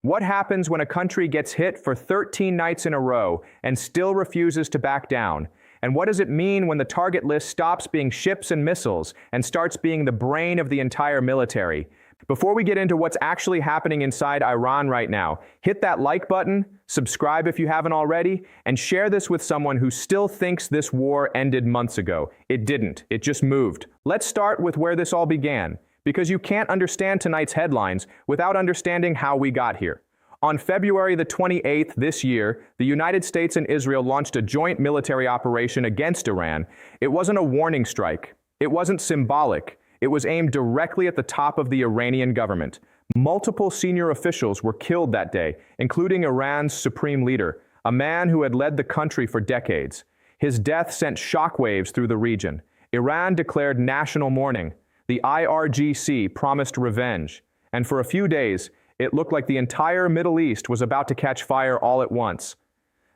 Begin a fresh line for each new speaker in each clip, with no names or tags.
What happens when a country gets hit for 13 nights in a row and still refuses to back down? And what does it mean when the target list stops being ships and missiles and starts being the brain of the entire military? Before we get into what's actually happening inside Iran right now, hit that like button, subscribe if you haven't already, and share this with someone who still thinks this war ended months ago. It didn't. It just moved. Let's start with where this all began, because you can't understand tonight's headlines without understanding how we got here. On February the 28th this year, the United States and Israel launched a joint military operation against Iran. It wasn't a warning strike. It wasn't symbolic. It was aimed directly at the top of the Iranian government. Multiple senior officials were killed that day, including Iran's supreme leader, a man who had led the country for decades. His death sent shockwaves through the region. Iran declared national mourning. The IRGC promised revenge. And for a few days, it looked like the entire Middle East was about to catch fire all at once.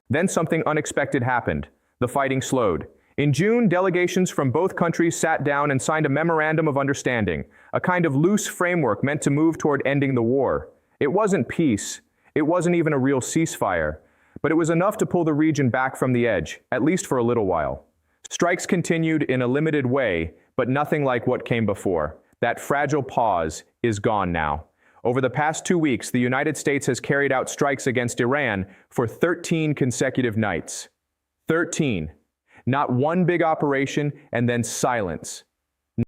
Then something unexpected happened. The fighting slowed. In June, delegations from both countries sat down and signed a memorandum of understanding, a kind of loose framework meant to move toward ending the war. It wasn't peace. It wasn't even a real ceasefire. But it was enough to pull the region back from the edge, at least for a little while. Strikes continued in a limited way, but nothing like what came before. That fragile pause is gone now. Over the past 2 weeks, the United States has carried out strikes against Iran for 13 consecutive nights. 13. Not one big operation and then silence.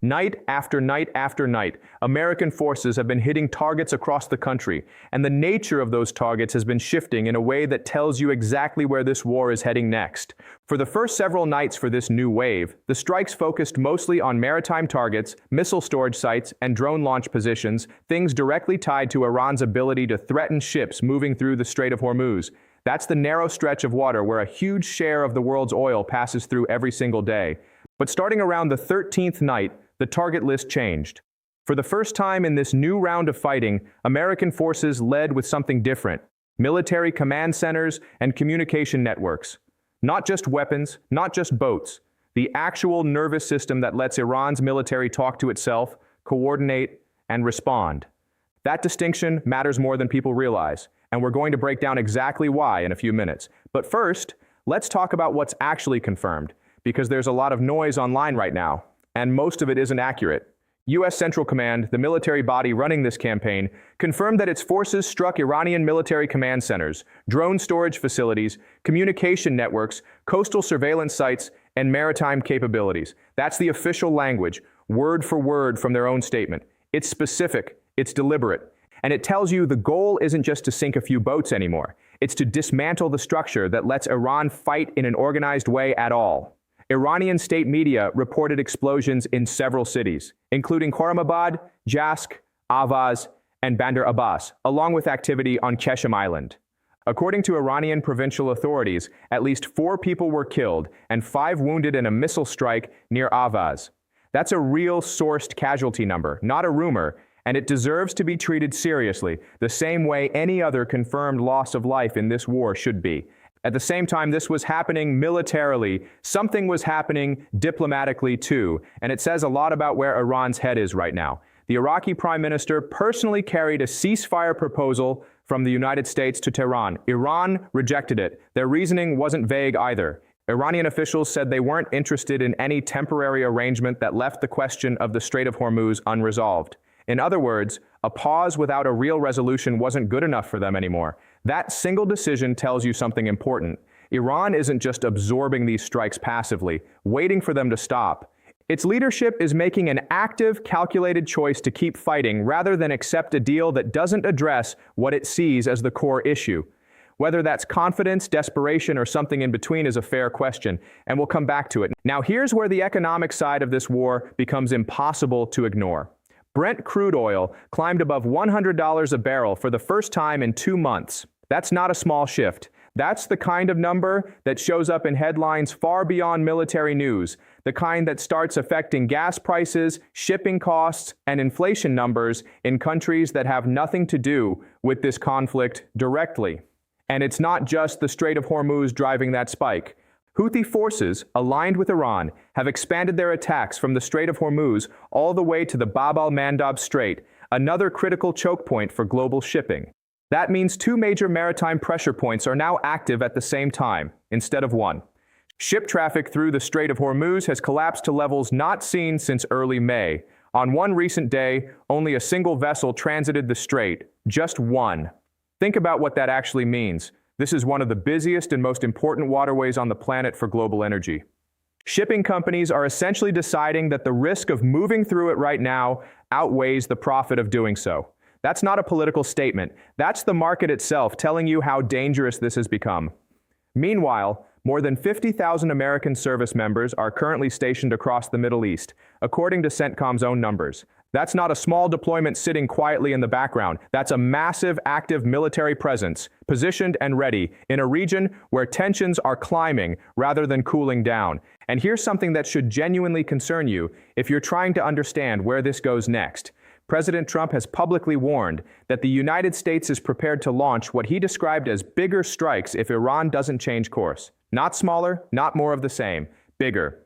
Night after night after night, American forces have been hitting targets across the country, and the nature of those targets has been shifting in a way that tells you exactly where this war is heading next. For the first several nights for this new wave, the strikes focused mostly on maritime targets, missile storage sites, and drone launch positions, things directly tied to Iran's ability to threaten ships moving through the Strait of Hormuz. That's the narrow stretch of water where a huge share of the world's oil passes through every single day. But starting around the 13th night, the target list changed. For the first time in this new round of fighting, American forces led with something different: military command centers and communication networks. Not just weapons, not just boats, the actual nervous system that lets Iran's military talk to itself, coordinate, and respond. That distinction matters more than people realize, and we're going to break down exactly why in a few minutes. But first, let's talk about what's actually confirmed, because there's a lot of noise online right now, and most of it isn't accurate. U.S. Central Command, the military body running this campaign, confirmed that its forces struck Iranian military command centers, drone storage facilities, communication networks, coastal surveillance sites, and maritime capabilities. That's the official language, word for word from their own statement. It's specific, it's deliberate, and it tells you the goal isn't just to sink a few boats anymore. It's to dismantle the structure that lets Iran fight in an organized way at all. Iranian state media reported explosions in several cities, including Khorramabad, Jask, Avaz, and Bandar Abbas, along with activity on Qeshm Island. According to Iranian provincial authorities, at least 4 people were killed and 5 wounded in a missile strike near Avaz. That's a real sourced casualty number, not a rumor, and it deserves to be treated seriously, the same way any other confirmed loss of life in this war should be. At the same time this was happening militarily, something was happening diplomatically too, and it says a lot about where Iran's head is right now. The Iraqi Prime Minister personally carried a ceasefire proposal from the United States to Tehran. Iran rejected it. Their reasoning wasn't vague either. Iranian officials said they weren't interested in any temporary arrangement that left the question of the Strait of Hormuz unresolved. In other words, a pause without a real resolution wasn't good enough for them anymore. That single decision tells you something important. Iran isn't just absorbing these strikes passively, waiting for them to stop. Its leadership is making an active, calculated choice to keep fighting rather than accept a deal that doesn't address what it sees as the core issue. Whether that's confidence, desperation, or something in between is a fair question, and we'll come back to it. Now here's where the economic side of this war becomes impossible to ignore. Brent crude oil climbed above $100 a barrel for the first time in 2 months. That's not a small shift. That's the kind of number that shows up in headlines far beyond military news, the kind that starts affecting gas prices, shipping costs, and inflation numbers in countries that have nothing to do with this conflict directly. And it's not just the Strait of Hormuz driving that spike. Houthi forces, aligned with Iran, have expanded their attacks from the Strait of Hormuz all the way to the Bab al-Mandab Strait, another critical choke point for global shipping. That means two major maritime pressure points are now active at the same time, instead of one. Ship traffic through the Strait of Hormuz has collapsed to levels not seen since early May. On one recent day, only a single vessel transited the strait, just one. Think about what that actually means. This is one of the busiest and most important waterways on the planet for global energy. Shipping companies are essentially deciding that the risk of moving through it right now outweighs the profit of doing so. That's not a political statement. That's the market itself telling you how dangerous this has become. Meanwhile, more than 50,000 American service members are currently stationed across the Middle East, according to CENTCOM's own numbers. That's not a small deployment sitting quietly in the background. That's a massive, active military presence, positioned and ready, in a region where tensions are climbing rather than cooling down. And here's something that should genuinely concern you if you're trying to understand where this goes next. President Trump has publicly warned that the United States is prepared to launch what he described as bigger strikes if Iran doesn't change course. Not smaller, not more of the same, bigger.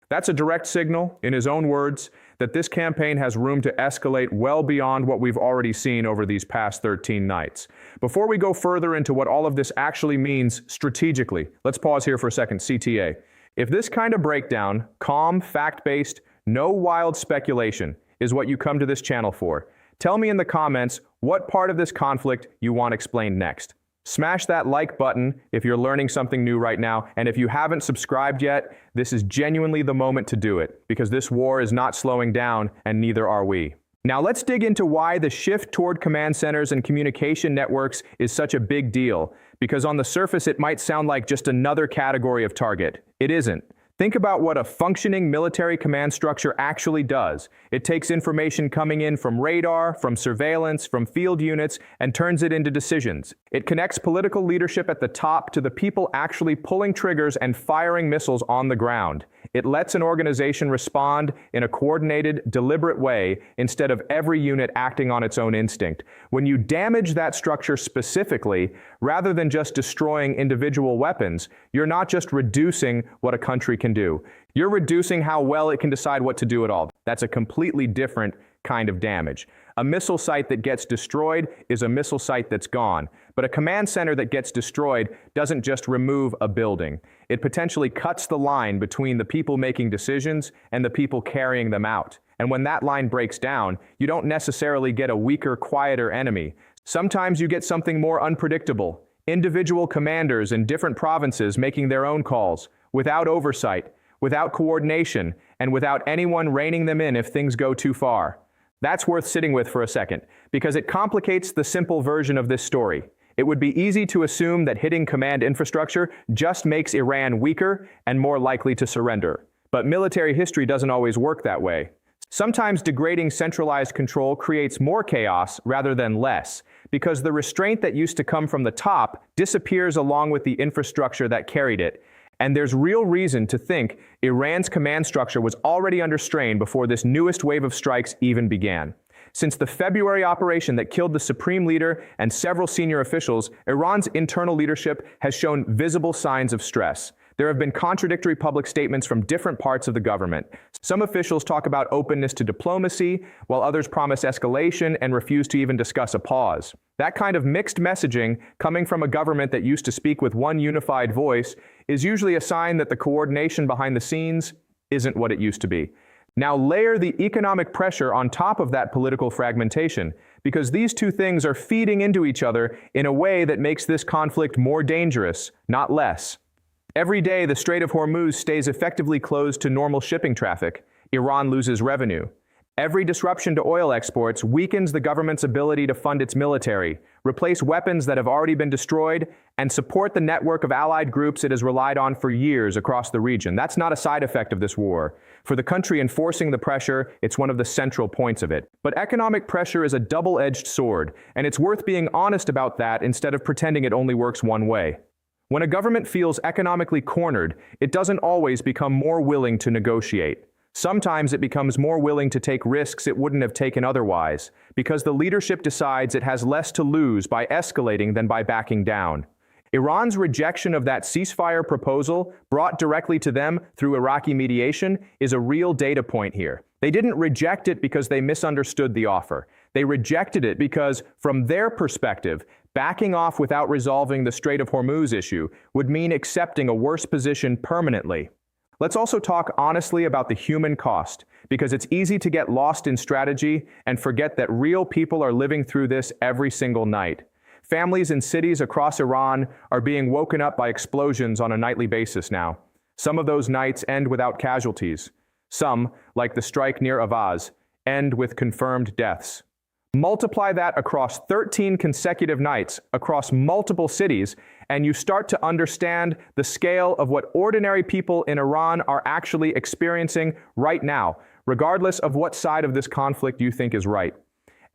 That's a direct signal, in his own words, that this campaign has room to escalate well beyond what we've already seen over these past 13 nights. Before we go further into what all of this actually means strategically, let's pause here for a second, CTA. If this kind of breakdown, calm, fact-based, no wild speculation, is what you come to this channel for, tell me in the comments what part of this conflict you want explained next. Smash that like button if you're learning something new right now, and if you haven't subscribed yet, this is genuinely the moment to do it, because this war is not slowing down, and neither are we. Now let's dig into why the shift toward command centers and communication networks is such a big deal, because on the surface it might sound like just another category of target. It isn't. Think about what a functioning military command structure actually does. It takes information coming in from radar, from surveillance, from field units, and turns it into decisions. It connects political leadership at the top to the people actually pulling triggers and firing missiles on the ground. It lets an organization respond in a coordinated, deliberate way instead of every unit acting on its own instinct. When you damage that structure specifically, rather than just destroying individual weapons, you're not just reducing what a country can do. You're reducing how well it can decide what to do at all. That's a completely different kind of damage. A missile site that gets destroyed is a missile site that's gone. But a command center that gets destroyed doesn't just remove a building. It potentially cuts the line between the people making decisions and the people carrying them out. And when that line breaks down, you don't necessarily get a weaker, quieter enemy. Sometimes you get something more unpredictable. Individual commanders in different provinces making their own calls, without oversight, without coordination, and without anyone reining them in if things go too far. That's worth sitting with for a second, because it complicates the simple version of this story. It would be easy to assume that hitting command infrastructure just makes Iran weaker and more likely to surrender. But military history doesn't always work that way. Sometimes degrading centralized control creates more chaos rather than less, because the restraint that used to come from the top disappears along with the infrastructure that carried it. And there's real reason to think Iran's command structure was already under strain before this newest wave of strikes even began. Since the February operation that killed the supreme leader and several senior officials, Iran's internal leadership has shown visible signs of stress. There have been contradictory public statements from different parts of the government. Some officials talk about openness to diplomacy, while others promise escalation and refuse to even discuss a pause. That kind of mixed messaging, coming from a government that used to speak with one unified voice, is usually a sign that the coordination behind the scenes isn't what it used to be. Now layer the economic pressure on top of that political fragmentation, because these two things are feeding into each other in a way that makes this conflict more dangerous, not less. Every day, the Strait of Hormuz stays effectively closed to normal shipping traffic. Iran loses revenue. Every disruption to oil exports weakens the government's ability to fund its military, replace weapons that have already been destroyed, and support the network of allied groups it has relied on for years across the region. That's not a side effect of this war. For the country enforcing the pressure, it's one of the central points of it. But economic pressure is a double-edged sword, and it's worth being honest about that instead of pretending it only works one way. When a government feels economically cornered, it doesn't always become more willing to negotiate. Sometimes it becomes more willing to take risks it wouldn't have taken otherwise, because the leadership decides it has less to lose by escalating than by backing down. Iran's rejection of that ceasefire proposal, brought directly to them through Iraqi mediation, is a real data point here. They didn't reject it because they misunderstood the offer. They rejected it because, from their perspective, Backing off without resolving the Strait of Hormuz issue would mean accepting a worse position permanently. Let's also talk honestly about the human cost, because it's easy to get lost in strategy and forget that real people are living through this every single night. Families in cities across Iran are being woken up by explosions on a nightly basis now. Some of those nights end without casualties. Some, like the strike near Avaz, end with confirmed deaths. Multiply that across 13 consecutive nights across multiple cities, and you start to understand the scale of what ordinary people in Iran are actually experiencing right now, regardless of what side of this conflict you think is right.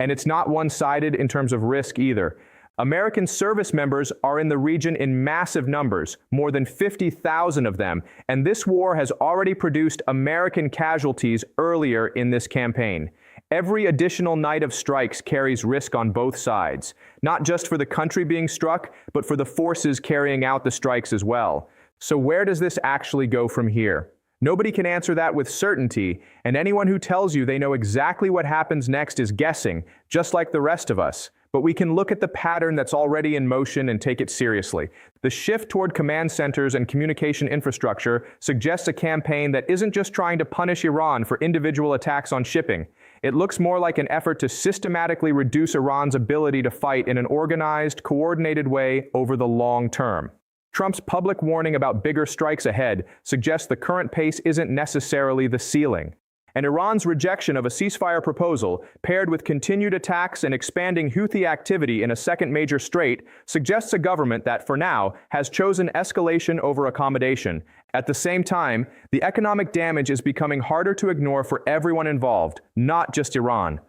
And it's not one-sided in terms of risk either. American service members are in the region in massive numbers, more than 50,000 of them, and this war has already produced American casualties earlier in this campaign. Every additional night of strikes carries risk on both sides, not just for the country being struck, but for the forces carrying out the strikes as well. So where does this actually go from here? Nobody can answer that with certainty, and anyone who tells you they know exactly what happens next is guessing, just like the rest of us. But we can look at the pattern that's already in motion and take it seriously. The shift toward command centers and communication infrastructure suggests a campaign that isn't just trying to punish Iran for individual attacks on shipping. It looks more like an effort to systematically reduce Iran's ability to fight in an organized, coordinated way over the long term. Trump's public warning about bigger strikes ahead suggests the current pace isn't necessarily the ceiling. And Iran's rejection of a ceasefire proposal, paired with continued attacks and expanding Houthi activity in a second major strait, suggests a government that, for now, has chosen escalation over accommodation. At the same time, the economic damage is becoming harder to ignore for everyone involved, not just Iran.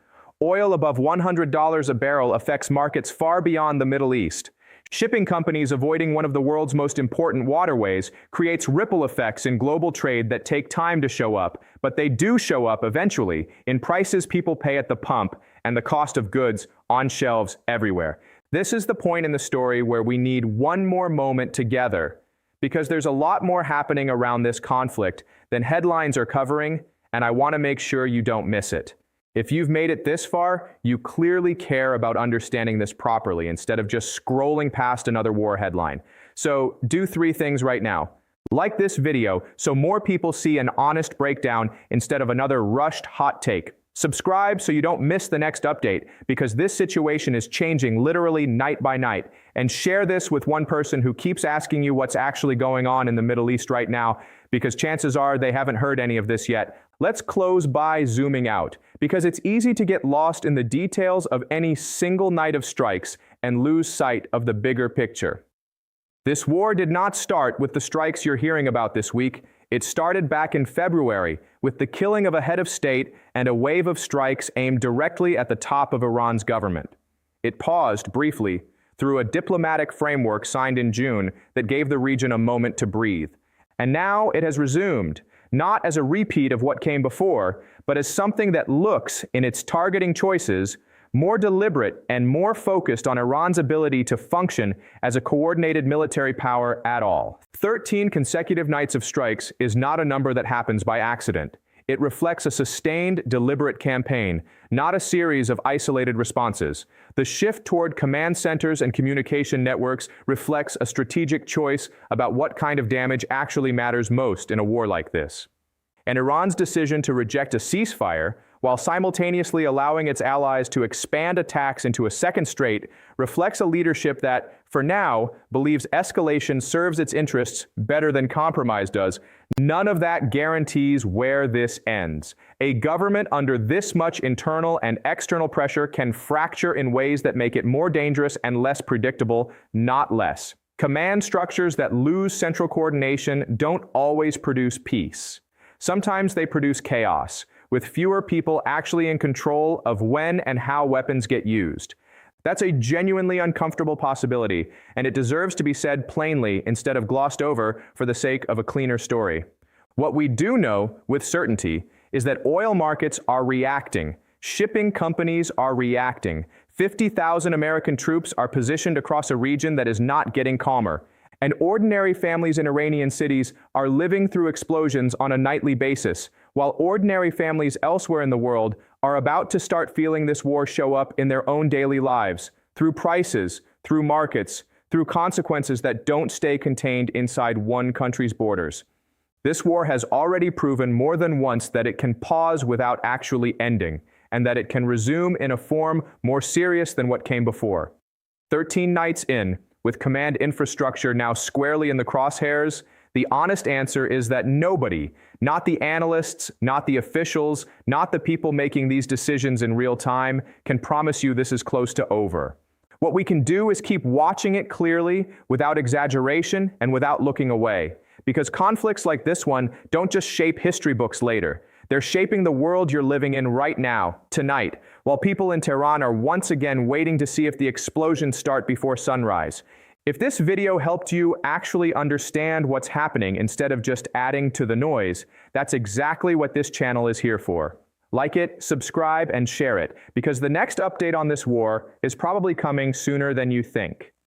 Oil above $100 a barrel affects markets far beyond the Middle East. Shipping companies avoiding one of the world's most important waterways creates ripple effects in global trade that take time to show up, but they do show up eventually in prices people pay at the pump and the cost of goods on shelves everywhere. This is the point in the story where we need one more moment together, because there's a lot more happening around this conflict than headlines are covering, and I want to make sure you don't miss it. If you've made it this far, you clearly care about understanding this properly instead of just scrolling past another war headline. So do 3 things right now. Like this video so more people see an honest breakdown instead of another rushed hot take. Subscribe so you don't miss the next update, because this situation is changing literally night by night. And share this with one person who keeps asking you what's actually going on in the Middle East right now, because chances are they haven't heard any of this yet. Let's close by zooming out, because it's easy to get lost in the details of any single night of strikes and lose sight of the bigger picture. This war did not start with the strikes you're hearing about this week. It started back in February with the killing of a head of state and a wave of strikes aimed directly at the top of Iran's government. It paused briefly through a diplomatic framework signed in June that gave the region a moment to breathe. And now it has resumed, not as a repeat of what came before, but as something that looks, in its targeting choices, more deliberate and more focused on Iran's ability to function as a coordinated military power at all. 13 consecutive nights of strikes is not a number that happens by accident. It reflects a sustained, deliberate campaign, not a series of isolated responses. The shift toward command centers and communication networks reflects a strategic choice about what kind of damage actually matters most in a war like this. And Iran's decision to reject a ceasefire, while simultaneously allowing its allies to expand attacks into a second strait, reflects a leadership that, for now, believes escalation serves its interests better than compromise does. None of that guarantees where this ends. A government under this much internal and external pressure can fracture in ways that make it more dangerous and less predictable, not less. Command structures that lose central coordination don't always produce peace. Sometimes they produce chaos, with fewer people actually in control of when and how weapons get used. That's a genuinely uncomfortable possibility, and it deserves to be said plainly instead of glossed over for the sake of a cleaner story. What we do know with certainty is that oil markets are reacting, shipping companies are reacting, 50,000 American troops are positioned across a region that is not getting calmer, and ordinary families in Iranian cities are living through explosions on a nightly basis, while ordinary families elsewhere in the world are about to start feeling this war show up in their own daily lives, through prices, through markets, through consequences that don't stay contained inside one country's borders. This war has already proven more than once that it can pause without actually ending, and that it can resume in a form more serious than what came before. 13 nights in, with command infrastructure now squarely in the crosshairs, the honest answer is that nobody, not the analysts, not the officials, not the people making these decisions in real time, can promise you this is close to over. What we can do is keep watching it clearly, without exaggeration and without looking away. Because conflicts like this one don't just shape history books later. They're shaping the world you're living in right now, tonight, while people in Tehran are once again waiting to see if the explosions start before sunrise. If this video helped you actually understand what's happening instead of just adding to the noise, that's exactly what this channel is here for. Like it, subscribe, and share it, because the next update on this war is probably coming sooner than you think.